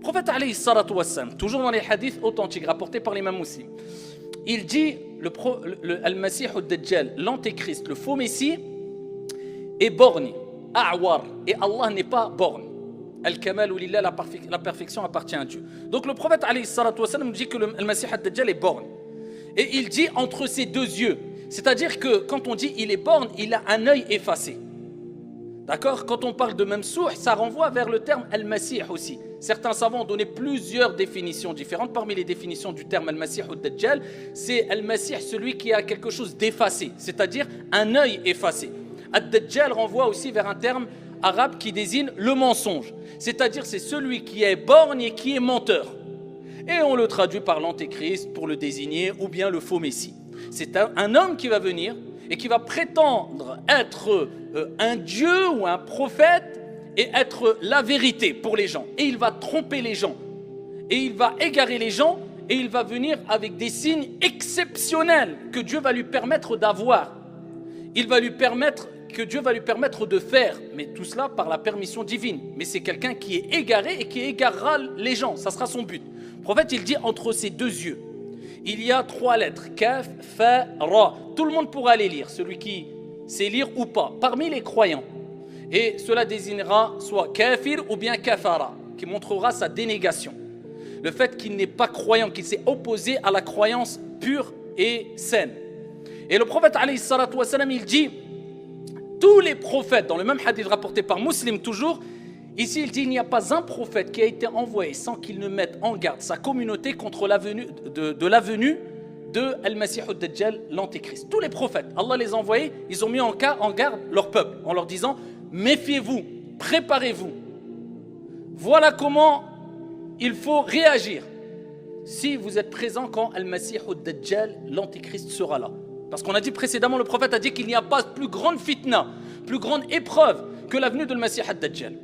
prophète alayhi salatu wassalam, toujours dans les hadiths authentiques rapportés par l'imam Muslim, il dit Al-Masih ad-Dajjal, l'antéchrist, le faux messie, est borné, a'war, et Allah n'est pas borné. Al-Kamal ou lillah, la perfection appartient à Dieu. Donc le prophète alayhi salatu wassalam dit que le Masih ad-Dajjal est borné. Et il dit entre ses deux yeux, c'est-à-dire que quand on dit il est borné, il a un œil effacé. D'accord? Quand on parle de Mamsouh, ça renvoie vers le terme Al-Masih aussi. Certains savants ont donné plusieurs définitions différentes. Parmi les définitions du terme Al-Masih ou Dajjal, c'est Al-Masih, celui qui a quelque chose d'effacé, c'est-à-dire un œil effacé. Ad-Dajjal renvoie aussi vers un terme arabe qui désigne le mensonge, c'est-à-dire c'est celui qui est borgne et qui est menteur. Et on le traduit par l'antéchrist pour le désigner, ou bien le faux messie. C'est un homme qui va venir et qui va prétendre être un dieu ou un prophète et être la vérité pour les gens. Et il va tromper les gens. Et il va égarer les gens. Et il va venir avec des signes exceptionnels que Dieu va lui permettre d'avoir. Que Dieu va lui permettre de faire. Mais tout cela par la permission divine. Mais c'est quelqu'un qui est égaré et qui égarera les gens. Ça sera son but. Le prophète, il dit entre ses deux yeux, il y a 3 lettres, Kaf, Fa, Ra. Tout le monde pourra les lire, celui qui sait lire ou pas, parmi les croyants. Et cela désignera soit kafir ou bien kafara, qui montrera sa dénégation. Le fait qu'il n'est pas croyant, qu'il s'est opposé à la croyance pure et saine. Et le prophète, alayhi salatu wassalam, il dit, tous les prophètes, dans le même hadith rapporté par Muslim toujours, ici il dit, il n'y a pas un prophète qui a été envoyé sans qu'il ne mette en garde sa communauté contre la venue de Al-Masih ad-Dajjal, l'antéchrist. Tous les prophètes, Allah les a envoyés, ils ont mis en garde leur peuple en leur disant, méfiez-vous, préparez-vous. Voilà comment il faut réagir si vous êtes présent quand Al-Masih ad-Dajjal, l'antéchrist, sera là. Parce qu'on a dit précédemment, le prophète a dit qu'il n'y a pas plus grande fitna, plus grande épreuve que la venue de Al-Masih ad-Dajjal.